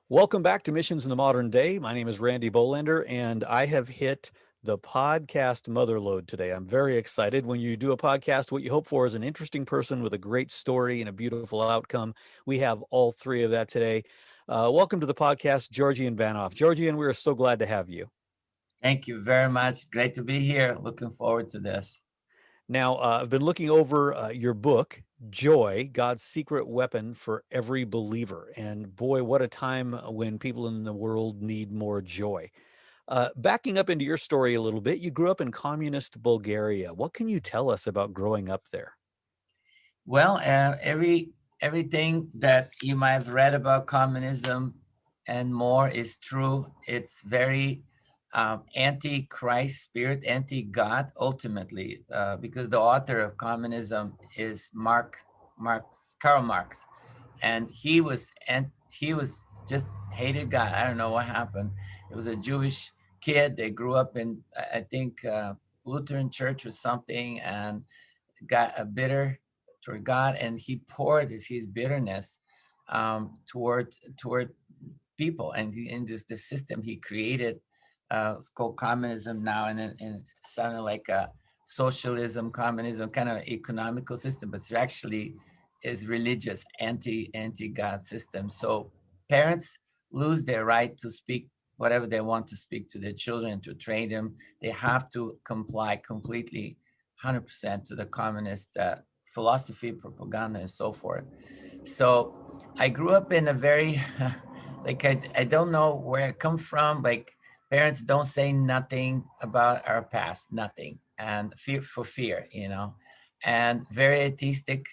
Welcome back to Missions in the Modern Day. My name is Randy Bolander, and I have hit the podcast motherlode today. I'm very excited. When you do a podcast, what you hope for is an interesting person with a great story and a beautiful outcome. We have all three of that today. Welcome to the podcast, Georgian Banov. Georgian, we are so glad to have you. Thank you very much. Great to be here. Looking forward to this. Now, I've been looking over your book, Joy, God's Secret Weapon for Every Believer. And boy, what a time when people in the world need more joy. Backing up into your story a little bit, you grew up in communist Bulgaria. What can you tell us about growing up there? Well, everything that you might have read about communism and more is true. It's very anti-Christ spirit, anti-God, ultimately, because the author of communism is Karl Marx, and he was just hated God. I don't know what happened. It was a Jewish kid. They grew up in, I think, Lutheran church or something, and got a bitter toward God, and he poured his bitterness toward people, and in the system he created. It's called communism now, and it sounded like a socialism, communism, kind of economical system, but it's actually is religious, anti God system. So parents lose their right to speak whatever they want to speak to their children, to train them. They have to comply completely 100% to the communist philosophy, propaganda, and so forth. So I grew up in a very, like, I don't know where I come from. Like, parents don't say nothing about our past, nothing. And fear, and very atheistic,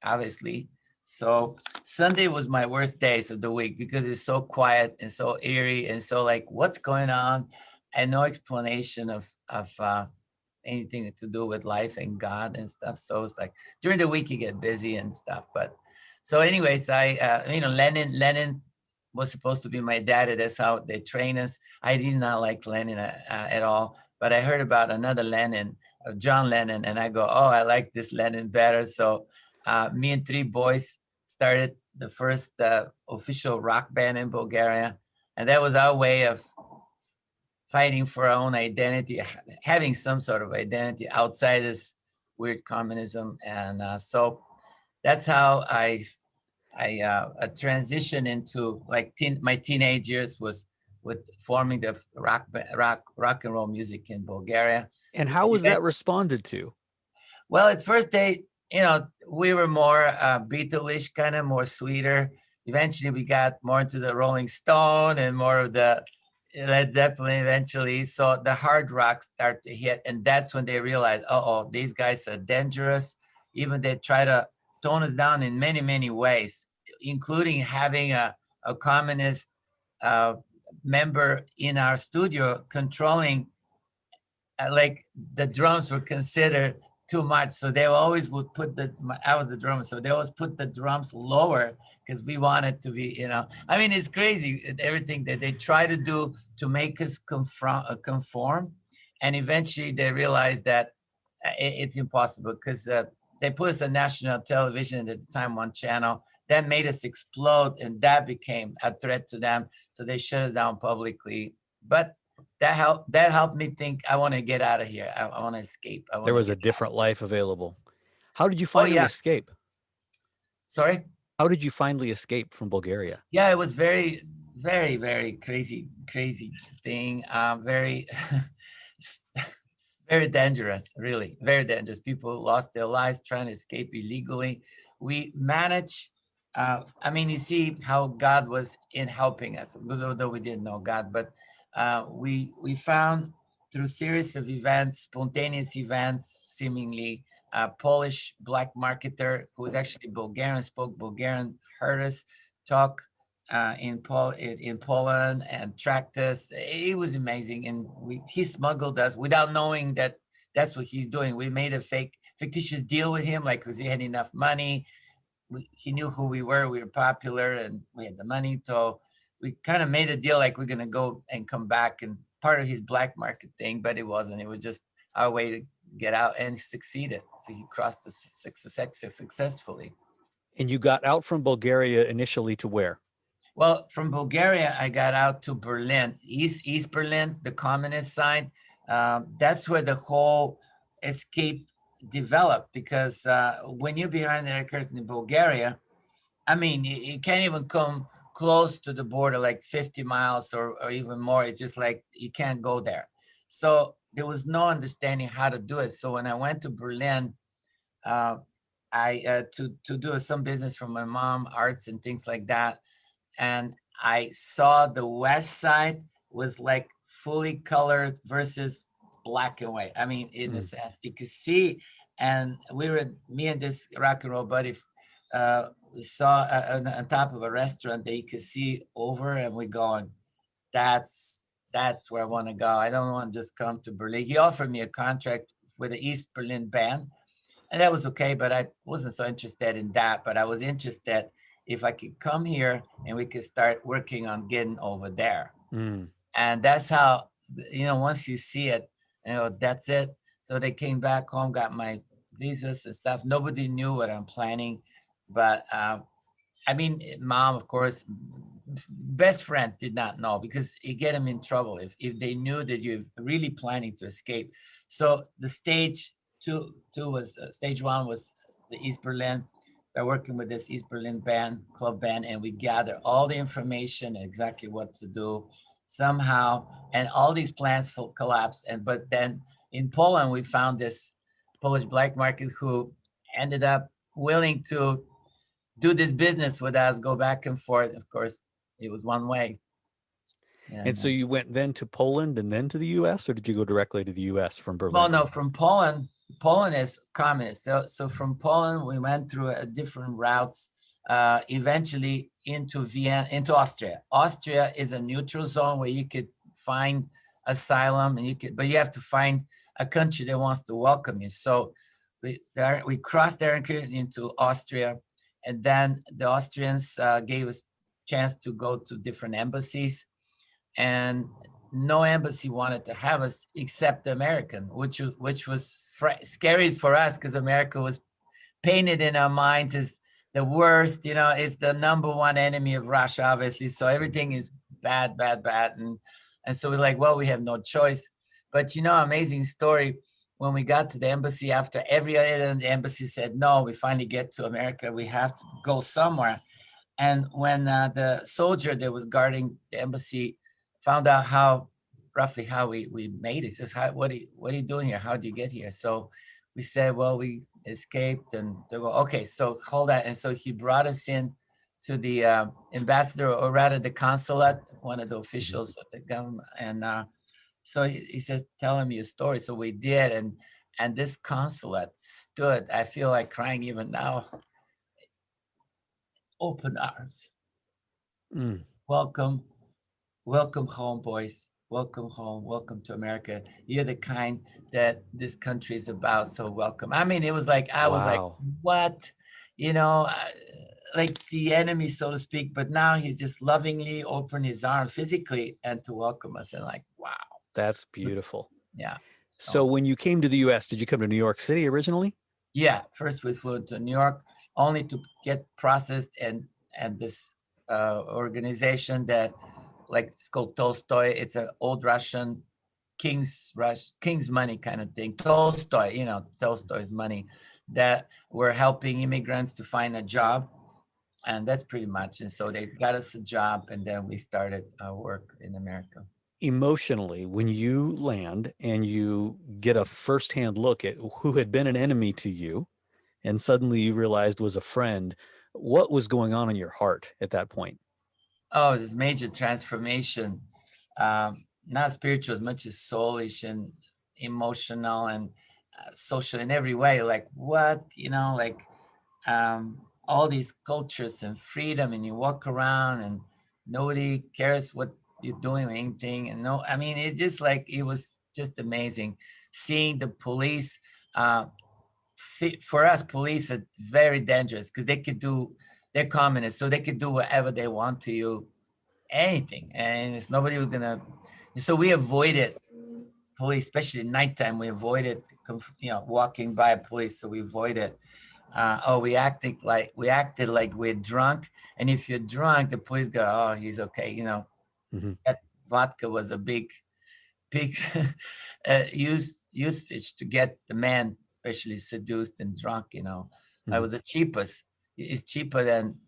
obviously. So Sunday was my worst days of the week because it's so quiet and so eerie and so like, what's going on? And no explanation of anything to do with life and God and stuff. So it's like during the week you get busy and stuff. But so, anyways, Lenin was supposed to be my daddy. That's how they train us. I did not like Lenin at all, but I heard about another Lenin, John Lennon, and I go, oh, I like this Lenin better. So, me and three boys started the first official rock band in Bulgaria, and that was our way of fighting for our own identity, having some sort of identity outside this weird communism. And so that's how I transitioned into like my teenage years was with forming the rock and roll music in Bulgaria. And how was that responded to? Well, at first we were more Beatle-ish, kind of more sweeter. Eventually, we got more into the Rolling Stone and more of the Led Zeppelin eventually. So the hard rock start to hit, and that's when they realized, these guys are dangerous. Even they try to tone us down in many, many ways, including having a communist uh, member in our studio controlling, like the drums were considered too much. So they always would put I was the drummer. So they always put the drums lower because we wanted to be, I mean, it's crazy, everything that they try to do to make us conform. And eventually they realized that it's impossible because they put us on national television at the time, one channel. That made us explode, and that became a threat to them. So they shut us down publicly. But that helped me think, I want to get out of here. I want to escape. I There want to was a get out. different life available. How did you Oh finally yeah. escape? Sorry. How did you finally escape from Bulgaria? Yeah, it was very, very, very crazy thing. Very very dangerous, really, very dangerous. People lost their lives trying to escape illegally. We managed. I mean, you see how God was in helping us, although we didn't know God, but we found through series of events, spontaneous events, seemingly a Polish black marketer who was actually Bulgarian, spoke Bulgarian, heard us talk in Poland and tracked us. It was amazing, and he smuggled us without knowing that that's what he's doing. We made a fictitious deal with him, like because he had enough money. He knew who we were. We were popular, and we had the money. So we kind of made a deal, like we're gonna go and come back, and part of his black market thing, but it wasn't. It was just our way to get out, and he succeeded. So he crossed the successfully. And you got out from Bulgaria initially to where? Well, from Bulgaria, I got out to Berlin, East Berlin, the communist side. That's where the whole escape developed, because when you're behind the curtain in Bulgaria, I mean, you can't even come close to the border, like 50 miles or even more. It's just like you can't go there. So there was no understanding how to do it. So when I went to Berlin, uh, I to do some business for my mom, arts and things like that, and I saw the west side was like fully colored versus black and white. I mean, in a sense, you could see, and me and this rock and roll buddy we saw on top of a restaurant that you could see over, and we going, that's where I want to go. I don't want to just come to Berlin. He offered me a contract with the East Berlin band, and that was okay, but I wasn't so interested in that. But I was interested if I could come here and we could start working on getting over there. And that's how, once you see it, that's it. So they came back home, got my visas and stuff. Nobody knew what I'm planning, but I mean, mom, of course, best friends did not know, because you get them in trouble if they knew that you're really planning to escape. So the stage stage one was the East Berlin. They're working with this East Berlin club band, and we gather all the information, exactly what to do somehow, and all these plans collapsed. But then in Poland, we found this Polish black market who ended up willing to do this business with us, go back and forth. Of course, it was one way. And so you went then to Poland and then to the U.S., or did you go directly to the U.S. from Berlin? Well, no, from Poland. Poland is communist. So from Poland, we went through different routes, eventually into Vienna, into Austria. Austria is a neutral zone where you could find asylum, but you have to find a country that wants to welcome you. So we crossed there into Austria, and then the Austrians gave us chance to go to different embassies, and no embassy wanted to have us except the American, which was scary for us, because America was painted in our minds as the worst. It's the number one enemy of Russia, obviously. So everything is bad, bad, bad, and so we're like, well, we have no choice. But amazing story. When we got to the embassy, after every other the embassy said no, we finally get to America. We have to go somewhere. And when the soldier that was guarding the embassy found out roughly how we made it, he says, what are you doing here? How did you get here? So we said, well, we escaped. And they go, okay, so hold on. And so he brought us in to the ambassador, or rather the consulate, one of the officials of the government. And so he says, tell him your story. So we did. And this consulate stood, I feel like crying even now, open arms. Welcome home, boys. Welcome home. Welcome to America. You're the kind that this country is about. So welcome. I mean, it was like, I was like, what? Like the enemy, so to speak. But now he's just lovingly opened his arms physically and to welcome us. And like, wow. That's beautiful. Yeah. So when you came to the U.S., did you come to New York City originally? Yeah. First, we flew to New York, only to get processed and this organization that, like, it's called Tolstoy. It's an old Russian king's money kind of thing. Tolstoy, Tolstoy's money, that were helping immigrants to find a job. And that's pretty much. And so they got us a job, and then we started work in America. Emotionally, when you land and you get a firsthand look at who had been an enemy to you and suddenly you realized was a friend, what was going on in your heart at that point? Oh, this major transformation, not spiritual as much as soulish and emotional and social in every way. Like what, all these cultures and freedom, and you walk around and nobody cares what you're doing or anything. And it was just amazing seeing the police. For us, police are very dangerous because they're communists, so they could do whatever they want to you, anything, and it's nobody was gonna. So we avoided police, especially at nighttime. We avoided, walking by police, so we avoided. we acted like we're drunk. And if you're drunk, the police go, oh, he's okay. Mhm. That vodka was a big usage to get the man, especially seduced and drunk. It Mhm. was the cheapest. It's cheaper than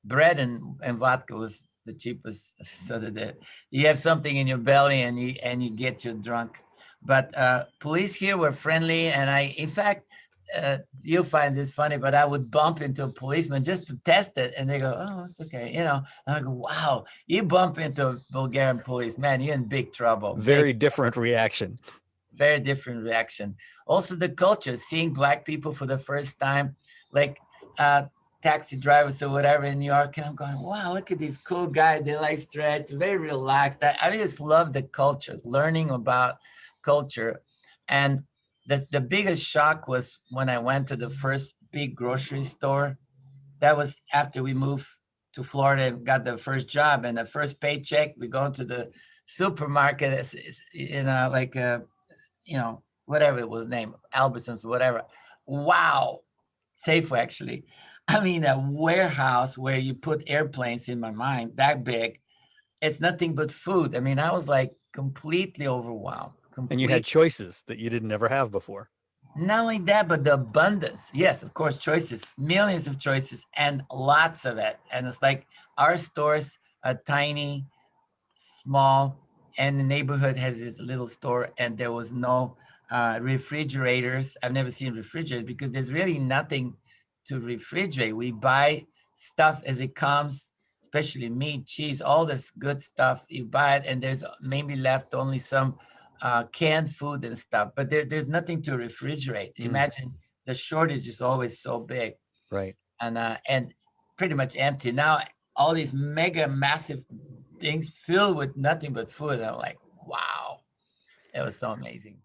bread, and vodka was the cheapest. So that you have something in your belly and you get you drunk. But police here were friendly, and in fact, you'll find this funny, but I would bump into a policeman just to test it, and they go, "Oh, it's okay," And I go, "Wow, you bump into a Bulgarian police, man, you're in big trouble." Very different reaction. Very different reaction. Also, the culture, seeing Black people for the first time, like taxi drivers or whatever in New York, and I'm going, wow, look at these cool guys. They like stretch, very relaxed. I just love the cultures, learning about culture. And the biggest shock was when I went to the first big grocery store. That was after we moved to Florida and got the first job, and the first paycheck, we go to the supermarket, like whatever it was named, Albertsons, whatever. Wow. Safeway, actually. I mean, a warehouse where you put airplanes, in my mind, that big. It's nothing but food. I mean, I was like completely overwhelmed. And you had choices that you didn't ever have before. Not only that, but the abundance. Yes, of course, choices, millions of choices, and lots of it. And it's like our stores are tiny, small, and the neighborhood has this little store, and there was no refrigerators. I've never seen refrigerators because there's really nothing to refrigerate. We buy stuff as it comes, especially meat, cheese, all this good stuff. You buy it, and there's maybe left only some canned food and stuff, but there's nothing to refrigerate. Imagine the shortage is always so big. Right. And pretty much empty. Now all these mega massive things filled with nothing but food. I'm like, wow, it was so amazing.